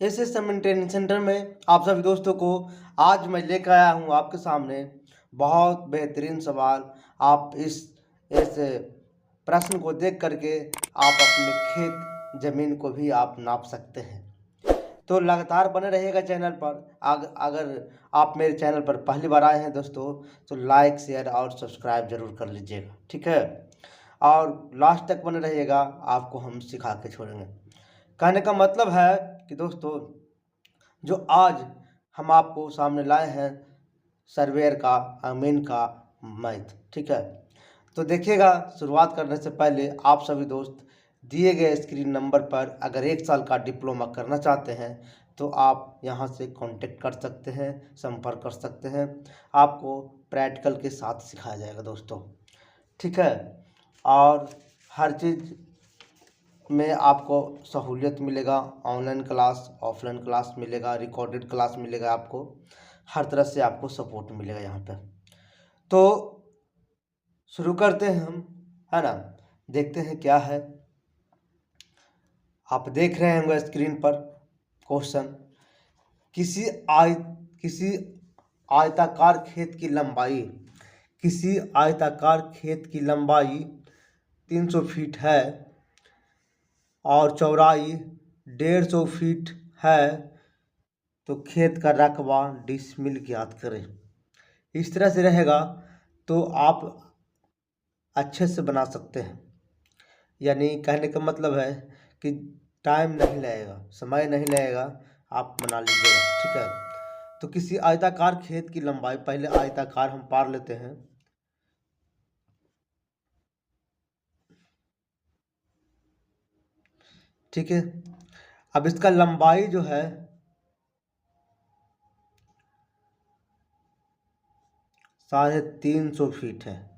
SSM training centre में आप सभी दोस्तों को आज मैं लेकर आया हूँ आपके सामने बहुत बेहतरीन सवाल। आप इस प्रश्न को देख करके आप अपने खेत ज़मीन को भी आप नाप सकते हैं। तो लगातार बने रहिएगा चैनल पर। अगर आप मेरे चैनल पर पहली बार आए हैं दोस्तों, तो लाइक शेयर और सब्सक्राइब ज़रूर कर लीजिएगा, ठीक है। और लास्ट तक बने रहिएगा, आपको हम सिखा के छोड़ेंगे। कहने का मतलब है कि दोस्तों, जो आज हम आपको सामने लाए हैं सर्वेयर का अमीन का मैथ, ठीक है। तो देखिएगा, शुरुआत करने से पहले आप सभी दोस्त दिए गए स्क्रीन नंबर पर अगर 1 साल का डिप्लोमा करना चाहते हैं तो आप यहां से कांटेक्ट कर सकते हैं, संपर्क कर सकते हैं। आपको प्रैक्टिकल के साथ सिखाया जाएगा दोस्तों, ठीक है। और हर चीज़ में आपको सहूलियत मिलेगा। ऑनलाइन क्लास, ऑफलाइन क्लास मिलेगा, रिकॉर्डेड क्लास मिलेगा, आपको हर तरह से आपको सपोर्ट मिलेगा यहाँ पे। तो शुरू करते हैं हम, है ना। देखते हैं क्या है। आप देख रहे होंगे स्क्रीन पर क्वेश्चन। किसी किसी आयताकार खेत की लंबाई किसी आयताकार खेत की लंबाई 300 फीट है और चौड़ाई 150 फीट है, तो खेत का रकबा डिसमिल ज्ञात करें। इस तरह से रहेगा तो आप अच्छे से बना सकते हैं। यानी कहने का मतलब है कि टाइम नहीं लगेगा, समय नहीं लगेगा, आप बना लीजिएगा, ठीक है। तो किसी आयताकार खेत की लंबाई, पहले आयताकार हम पार लेते हैं। ठीक है, अब इसका लंबाई जो है 350 फीट है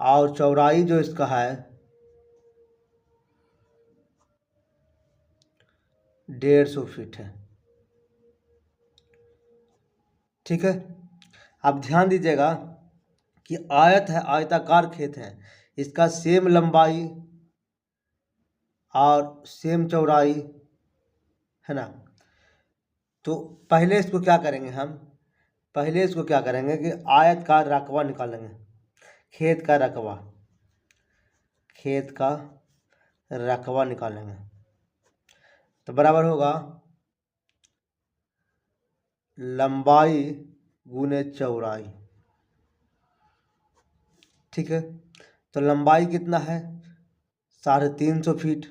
और चौड़ाई जो इसका है 150 फीट है, ठीक है। अब ध्यान दीजिएगा कि आयत है, आयताकार खेत है, इसका सेम लंबाई और सेम चौड़ाई है ना। तो पहले इसको क्या करेंगे हम, पहले इसको क्या करेंगे कि आयत का रकबा निकालेंगे। खेत का रकबा, खेत का रकबा निकालेंगे तो बराबर होगा लंबाई गुने चौड़ाई, ठीक है। तो लंबाई कितना है 350 फीट,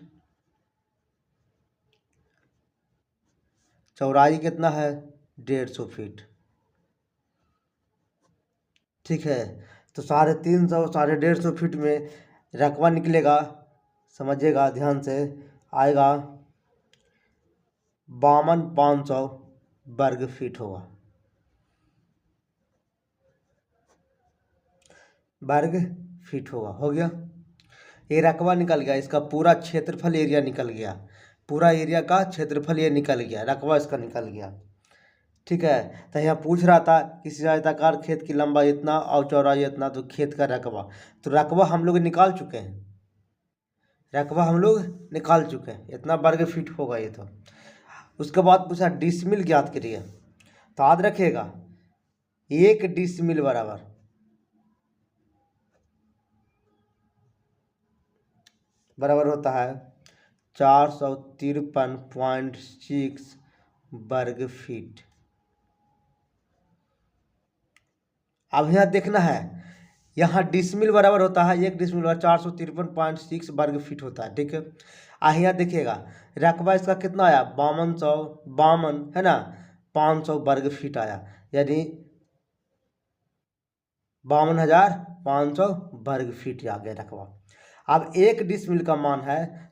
चौड़ाई कितना है 150 फीट, ठीक है। तो 350 150 फीट में रकबा निकलेगा, समझिएगा ध्यान से, आएगा 52,500 वर्ग फीट होगा, वर्ग फीट होगा। हो गया, ये रकबा निकल गया, इसका पूरा क्षेत्रफल एरिया निकल गया, पूरा एरिया का क्षेत्रफल ये निकल गया, रकबा इसका निकल गया, ठीक है। तो यहाँ पूछ रहा था किसी आयताकार खेत की लंबाई इतना और चौड़ाई इतना, तो खेत का रकबा, तो रकबा हम लोग निकाल चुके हैं, रकबा हम लोग निकाल चुके हैं, इतना वर्ग फीट होगा ये। तो उसके बाद पूछा डिसमिल ज्ञात करिए। तो याद रखिएगा 1 डिसमिल बराबर होता है 453.6 वर्ग फीट। अब यहाँ देखना है, यहाँ डिसमिल बराबर होता है 1 डिसमिल बराबर 453.6 वर्ग फीट होता है, ठीक है। यहाँ देखिएगा रकबा इसका कितना आया 5252 है ना, 500 वर्ग फीट आया, यानी 52,500 वर्ग फीट आ गया रकबा। अब 1 डिसमिल का मान है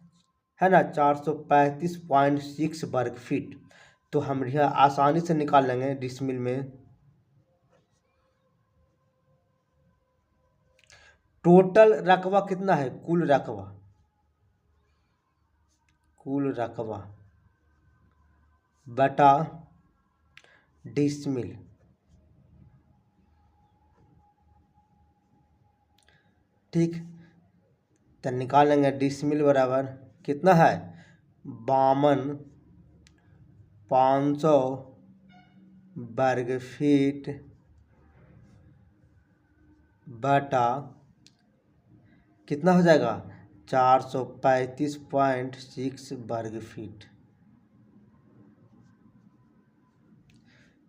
ना 435.6 वर्ग फीट। तो हम यहाँ आसानी से निकाल लेंगे डिसमिल में। टोटल रकबा कितना है, कुल रकबा, कुल रकबा बटा डिसमिल, ठीक। तो निकालेंगे डिसमिल बराबर कितना है 52,500 वर्ग फीट बटा कितना हो जाएगा 435.6 वर्ग फीट।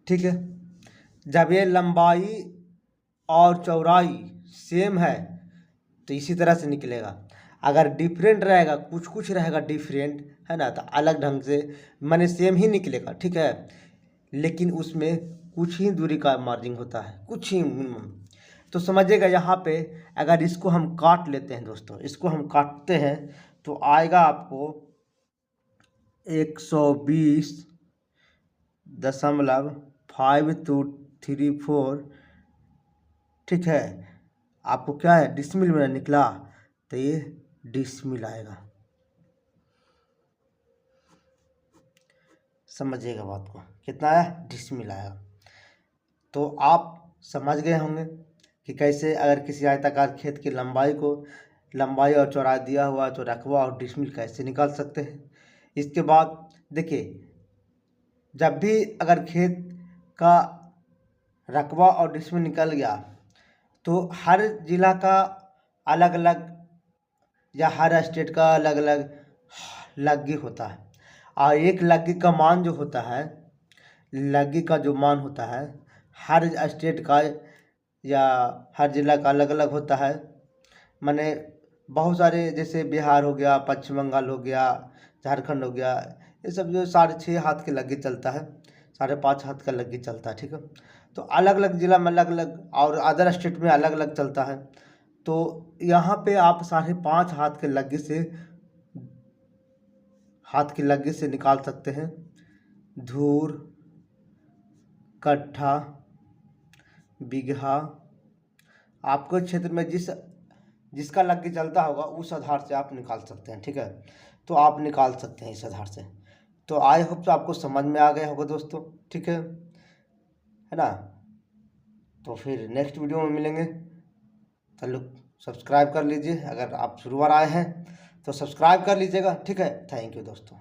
ठीक है, जब ये लंबाई और चौड़ाई सेम है तो इसी तरह से निकलेगा। अगर डिफरेंट रहेगा, कुछ कुछ रहेगा डिफरेंट, है ना, तो अलग ढंग से माने सेम ही निकलेगा। ठीक है, लेकिन उसमें कुछ ही दूरी का मार्जिन होता है, कुछ ही मिनिमम। तो समझिएगा यहाँ पे अगर इसको हम काट लेते हैं दोस्तों, इसको हम काटते हैं तो आएगा आपको 120.534। ठीक है, आपको क्या है डिसमिल में निकला तो ये डिसमिल आएगा। समझिएगा बात को, कितना है डिसमिल आएगा। तो आप समझ गए होंगे कि कैसे अगर किसी आयताकार खेत की लंबाई और चौड़ाई दिया हुआ तो रकबा और डिसमिल कैसे निकाल सकते हैं। इसके बाद देखिए, जब भी अगर खेत का रकबा और डिसमिल निकल गया तो हर जिला का अलग अलग या हर स्टेट का अलग अलग लग्गी होता है, और एक लग्गी का मान जो होता है, लग्गी का जो मान होता है हर स्टेट का या हर जिला का अलग अलग होता है। माने बहुत सारे, जैसे बिहार हो गया, पश्चिम बंगाल हो गया, झारखंड हो गया, ये सब जो 6.5 हाथ के लग्गी चलता है, 5.5 हाथ का लग्गी चलता है। ठीक है, तो अलग अलग जिला में अलग अलग और अदर स्टेट में अलग अलग चलता है। तो यहाँ पे आप 5.5 हाथ के लग्गे से निकाल सकते हैं धूर, कट्ठा, बीघा। आपको क्षेत्र में जिसका लग्गे चलता होगा उस आधार से आप निकाल सकते हैं। ठीक है, तो आप निकाल सकते हैं इस आधार से। तो आई होप तो आपको समझ में आ गया होगा दोस्तों। ठीक है ना, तो फिर नेक्स्ट वीडियो में मिलेंगे। चलो सब्सक्राइब कर लीजिए, अगर आप शुरू बार आए हैं तो सब्सक्राइब कर लीजिएगा। ठीक है, थैंक यू दोस्तों।